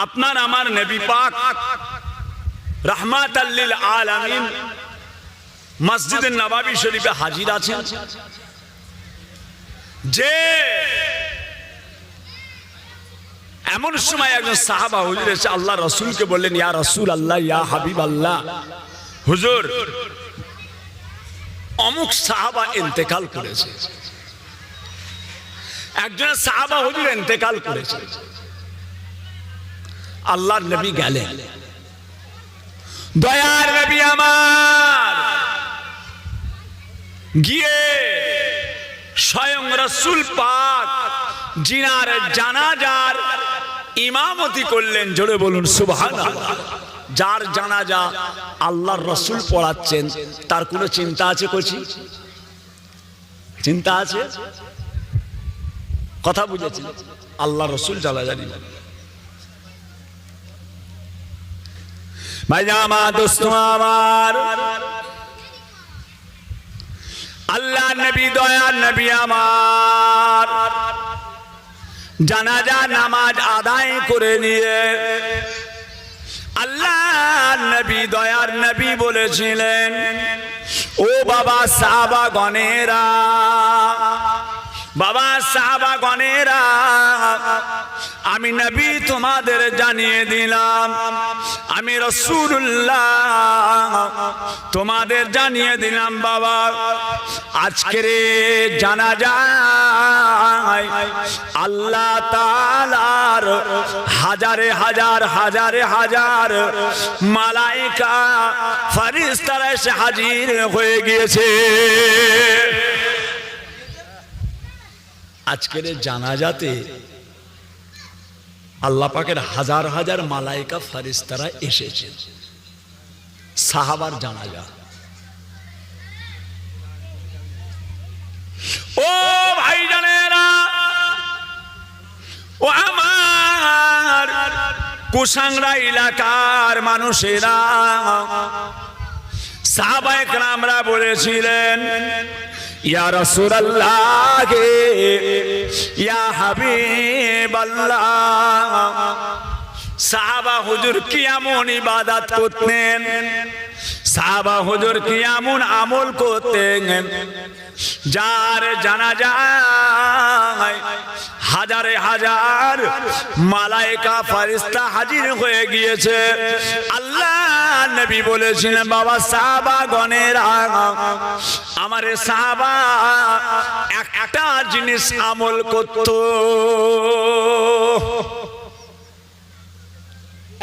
আপনার আমার নবী পাক রাহমাতাল লিল আলামিন মসজিদে নববী শরীফে হাজির আছেন। যে এমন সময় একজন সাহাবা হুজুর এসে আল্লাহ রাসূলকে বললেন, ইয়া রাসূল আল্লাহ, ইয়া হাবিব আল্লাহ, হুজুর অমুক সাহাবা ইন্তেকাল করেছে। একজন সাহাবা হুজুর ইন্তেকাল করেছে। আল্লাহর নবী গেলেন, দয়ার নবী আমার গিয়ে স্বয়ং রাসূল পাক জিনার জানাজার ইমামতি করলেন। জোরে বলুন সুবহানাল্লাহ। যার জানাজা আল্লাহর রাসূল পড়াচ্ছেন, তার কোনো চিন্তা আছে? করছি চিন্তা আছে? কথা বুঝেছেন? আল্লাহর রাসূল জানাজা দিলেন। ভাইজামা দোস্ত আমার, আল্লাহ নবী দয়ার নবী আমার জানাজা নামাজ আদায় করে নিয়ে আল্লাহ নবী দয়ার নবী বলেছিলেন, ও বাবা সাহাবা গণেরা, বাবা সাহাবা গণেরা, আমি নবী তোমাদের জানিয়ে দিলাম, আমি রাসূলুল্লাহ তোমাদের জানিয়ে দিলাম, বাবা আজকের জানাজায় আল্লাহ তাআলার হাজারে হাজার হাজারে হাজার মালায়েকা ফেরেশতারা এসে হাজির হয়ে গিয়েছে। আজকের জানাজাতে আল্লাহ পাকের হাজার হাজার মালায়েকা ফেরেশতারা এসেছে। সাহাবার জানাজা। ও ভাইজানেরা, ও আমার কুসাংরা এলাকার মানুষেরা, সাহাবায়ে কেরামরা বলেছিলেন, ইয়া রাসূলুল্লাহ, ইয়া হাবিবাল্লাহ, সাহাবা হুজুর কি এমন ইবাদত করতেন, সাহাবা হুজুর কি এমন আমল করতেন, যার জানাজায় হাজারে হাজার মালায়েকা ফেরেশতা হাজির হয়ে গিয়েছে। আল্লাহ নবী বলেছিলেন, বাবা সাহাবা গণেরা, আমার সাহাবা একটা জিনিস আমল করত,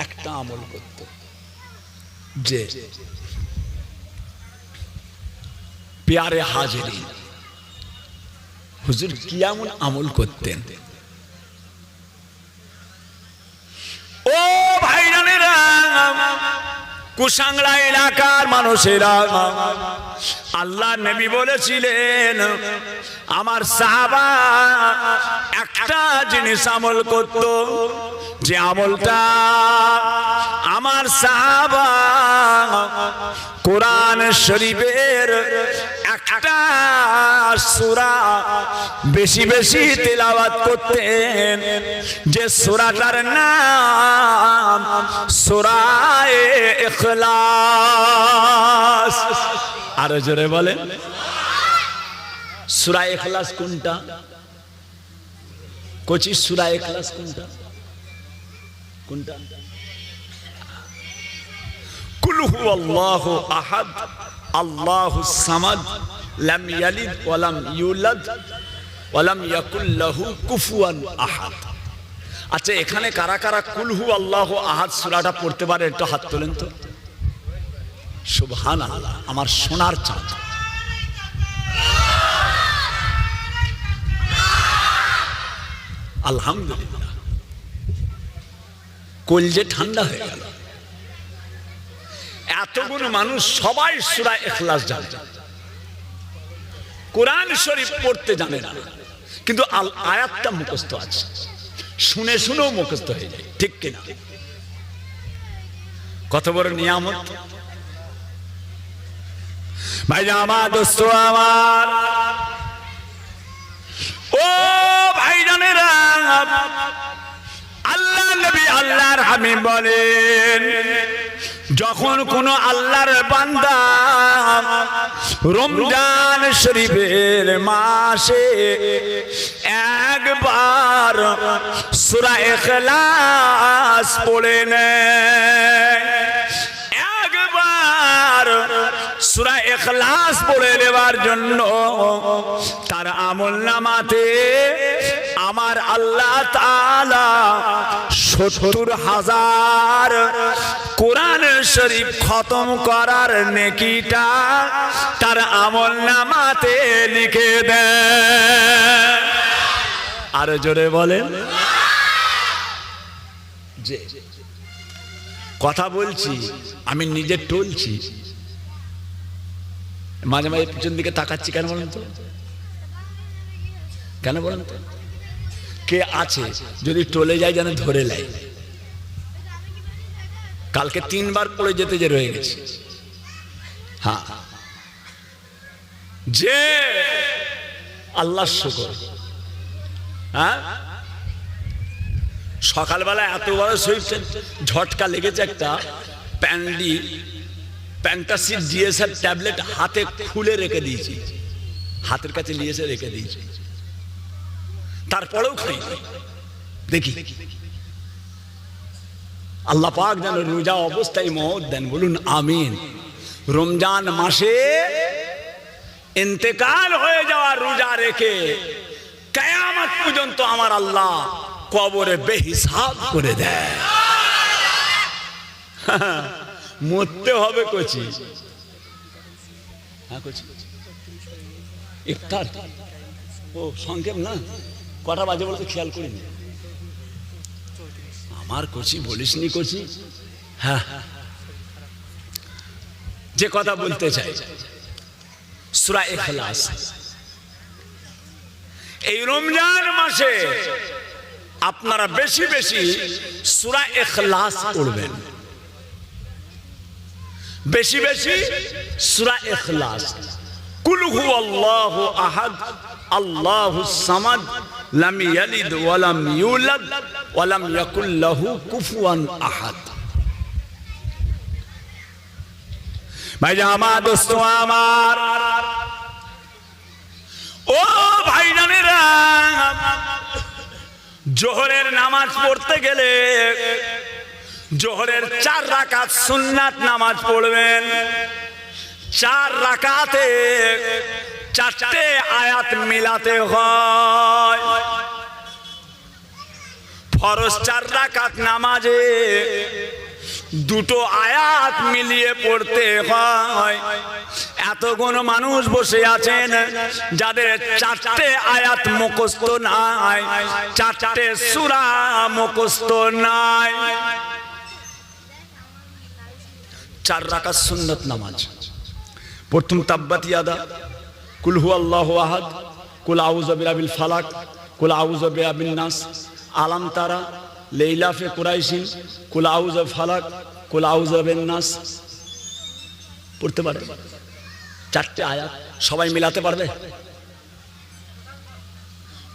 একটা আমল করত, যে প্যারে হাজিরিন, হুজুর কি এমন আমল করতেন? ও ভাইরানেরা, কুসাংরা এলাকার মানুষেরা, আল্লাহ নবী বলেছিলেন, আমার সাহাবা একটা জিনিস আমল করত, যে আমলটা আমার সাহাবা কোরআন শরীফের একটা সূরা বেশি বেশি তেলাওয়াত করতেন, যে সূরাটার নাম সূরায়ে ইখলাস। আরো জোরে বলেন, সূরায়ে ইখলাস কোনটা? কোচি সূরায়ে ইখলাস কোনটা? কোনটা? কুল হুয়াল্লাহু আহাদ আল্লাহুস সামাদ লাম ইয়ালিদ ওয়া লাম ইউলাদ ওয়া লাম ইয়াকুল লাহু কুফুয়ান আহাদ। আচ্ছা, এখানে কারা কারা কুল হুয়াল্লাহু আহাদ সূরাটা পড়তে পারে? একটু হাত তোলেন তো। সুবহানাল্লাহ, আমার সোনার চাঁদ। আলহামদুলিল্লাহ, কলজে ঠান্ডা হয়ে গেল। এতগুলো মানুষ সবাই সূরা ইখলাস জানে, কোরআন শরীফ পড়তে জানে না, কিন্তু আয়াতটা মুখস্থ আছে, শুনে শুনেও মুখস্থ হয়ে যায়। ঠিক কিনা? কত বড় নিয়ামত! ভাই আমার, দোস্ত আমার, ও ভাইজানেরা, আল্লাহ নবী আল্লাহর হাবিব বলেন, যখন কোন আল্লাহর বান্দা রমজান শরীফের মাসে একবার সূরা ইখলাস পড়ে নেয়, একবার সূরা ইখলাস পড়ে নেওয়ার জন্য তার আমলনামাতে আমার আল্লাহ তাআলা ৭০,০০০ কোরআন শরীফ খতম করার নেকিটা তার আমলনামাতে লিখে দেন। আরো জোরে বলেন। যে কথা বলছি আমি নিজে টলছি, মাঝে মাঝে পিছন দিকে তাকাচ্ছি কেন বলেন তো? কেন বলেন তো? কে আছে যদি টলে যায় যেন ধরে নেয়। কালকে 3 বার পড়ে যেতে যে রয়ে গেছে। হ্যাঁ, যে আল্লাহ শুকর। হ্যাঁ, সকালবেলা এত বড় শরীর ঝটকা লেগেছে, একটা প্যান্টাসিড জিএসআর ট্যাবলেট হাতে খুলে রেখে দিয়েছি, হাতের কাছে নিয়ে এসে রেখে দিয়েছি, তারপরেও খাই। দেখি আল্লাহ পাক যেন রোজা অবস্থায় মওত দেন, বলুন আমিন। রমজান মাসে ইন্তেকাল হয়ে যাওয়ার রোজা রেখে কিয়ামত পর্যন্ত আমার আল্লাহ কবরে বেহিসাব করে দেয়। মরতে হবে কচি। হ্যাঁ কচি, ইফতার ও সংক্ষেপ না, কটা বাজে বলতে খেয়াল করিনি। আমার কচি বলিসনি কচি। হ্যাঁ, যে কথা বলতে চাই সূরা ইখলাস এই রমজান মাসে আপনারা বেশি বেশি সূরা ইখলাস পড়বেন, বেশি বেশি সূরা ইখলাস। কুল হুয়াল্লাহু আহাদ আল্লাহুস সামাদ লাম ইয়ালিদ ওয়া লাম ইউলাদ ওয়া লাম ইয়াকুল লাহু কুফুয়ান আহাদ। ভাইজান আমার, দোস্ত আমার, ও ভাইজানেরা, জোহরের নামাজ পড়তে গেলে জোহরের 4 রাকাত সুন্নাত নামাজ পড়বেন। 4 রাকাতে 4টে আয়াত মিলাতে হয়। ফরজ 4 রাকাত নামাজে 2টো আয়াত মিলিয়ে পড়তে হয়। এতগুণ মানুষ বসে আছেন যাদের 4টে আয়াত মুখস্থ নাই, 4টে সূরা মুখস্থ নাই। 4 রাকাত সুন্নাত নামাজ। প্রথম তাব্বাত ইয়াদা, কুল হুয়াল্লাহু আহাদ, কুল আউযু বিরাব্বিল ফালাক, কুল আউযু বিরাব্বিন নাস, আলাম তারা, লাইলাফে কুরাইশিন, কুল আউযু ফালাক, কুল আউযু বিন নাস পড়তে পারে। 4টে আয়াত সবাই মিলাতে পারবে?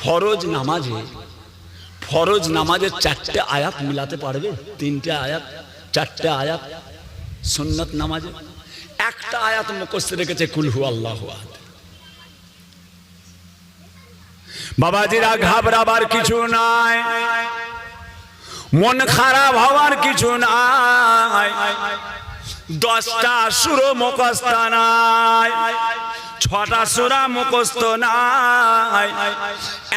ফরজ নামাজে 4টে আয়াত মিলাতে পারবে? 3টে আয়াত, 4টে আয়াত। সুন্নাত নামাজে একটা আয়াত মুখস্থ রেখেছে, কুল হুয়াল্লাহু আহাদ। বাবাজিরা, ঘাবড়াবার কিছু নাই, মন খারাপ হওয়ার কিছু নাই। 10টা সূরা মুখস্থ নাই, 6টা সূরা মুখস্থ নাই,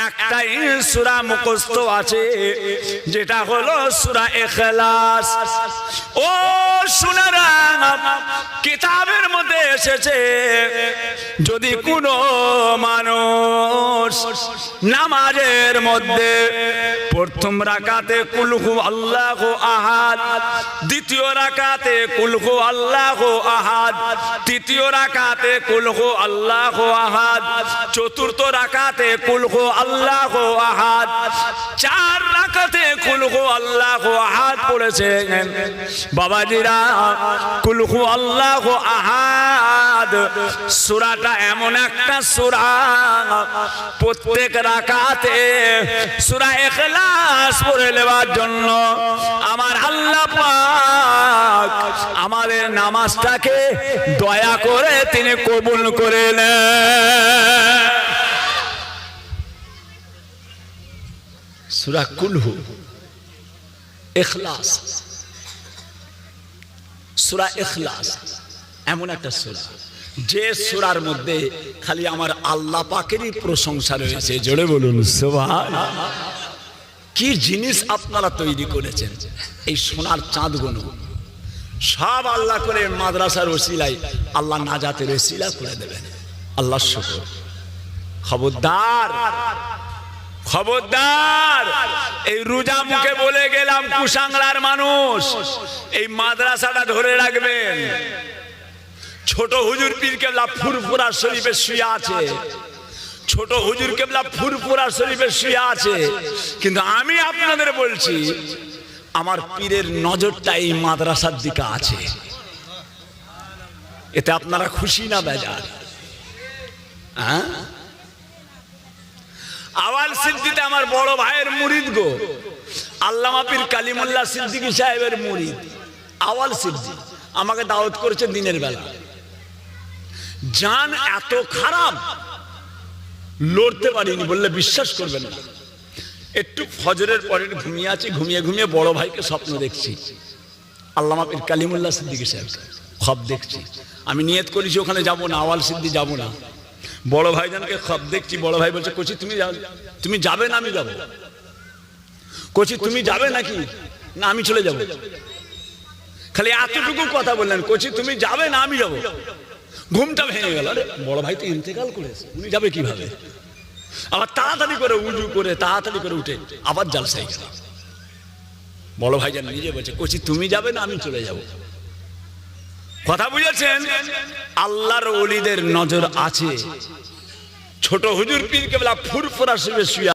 একটাই সূরা মুখস্থ আছে, যেটা হলো সূরা ইখলাস। ও শুনারা, কিতাবের মধ্যে এসেছে যদি কোনো মানুষ নামাজের মধ্যে প্রথম রাকাতে কুল হুয়াল্লাহু আহাদ, দ্বিতীয় রাকাতে কুল হুয়াল্লাহু আহাদ, তৃতীয় রাকাতে কুল হুয়াল্লাহু আহাদ, চতুর্থ রাকাতে কুল হুয়াল্লাহু আহাদ, 4 রাকাতে কুল হুয়াল্লাহু আহাদ পড়েছেন। বাবাজিরা, কুল হুয়াল্লাহু আহাদ সূরাটা এমন একটা সূরা, প্রত্যেক রাকাতে সূরা ইখলাস পড়ে নেওয়ার জন্য আমার আমাদের নামাজটাকে দয়া করে তিনি কবুল করে নেন। সূরা কুলহু, ইখলাস, সূরা ইখলাস এমন একটা সূরা যে সূরার মধ্যে খালি আমার আল্লাহ পাকেরই প্রশংসা রয়েছে। জোরে বলুন সুবহানাল্লাহ। কি জিনিস আপনারা তৈরি করেছেন, এই সোনার চাঁদগুলো সব আল্লাহ করে মাদ্রাসার ওসিলায় আল্লাহ নাজাতের ওসিলা করে দেবেন। আল্লাহ শুকর। খবরদার খবরদার, এই রোজা মুখে বলে গেলাম কুসাংলার মানুষ, এই মাদ্রাসাটা ধরে রাখবেন। ছোট হুজুর পীর কেবলা ফুরফুরা শরীফে শুয়ে আছে, ছোট হুজুর কেবলা ফুরফুরা শরীফে শুয়ে আছে, কিন্তু আমি আপনাদের বলছি আমার পীরের নজরটা এই মাদ্রাসার দিকে আছে। এতে আপনারা খুশি না বেজার? হ্যাঁ, আওয়াল সিদ্দিতে আমার বড় ভাইয়ের মুরিদ গো, আল্লামা পীর কালিমুল্লাহ সিদ্দিকী সাহেবের মুরিদ আওয়াল সিদ্দিক আমাকে দাওয়াত করেছে দিনের বেলা। জান এত খারাপ, লড়তে পারিনি, বললে বিশ্বাস করবেন না। একটু ফজরের পরে ঘুমিয়ে আছি, ঘুমিয়ে ঘুমিয়ে বড় ভাইকে স্বপ্ন দেখছি, আল্লামা পীর কালিমুল্লাহ সিদ্দিকী সাহেব খব দেখছি। আমি নিয়ত করেছি ওখানে যাব না, আওয়াল সিদ্দিক যাব না। বড় ভাইজানকে খব দেখছি, বড় ভাই বলছে কোচি তুমি যাবে না? আমি যাবো। কোচি তুমি যাবে নাকি? না আমি চলে যাব। খালি এতটুকু কথা বললেন, কোচি তুমি যাবে না? আমি যাবো। ঘুমটা ভেঙে গেল। আরে বড় ভাই তো ইন্তেকাল করেছে, উনি যাবে কিভাবে? আবার তাড়াতাড়ি করে উজু করে তাড়াতাড়ি করে উঠে আবার জালসায় গেল। বড় ভাইজান নিজে বলছে কোচি তুমি যাবে না? আমি চলে যাব। কথা বুঝেছেন? আল্লাহর ওলিদের নজর আছে। ছোট হুজুর পীর কেবলা ফুরফুরা শুয়ে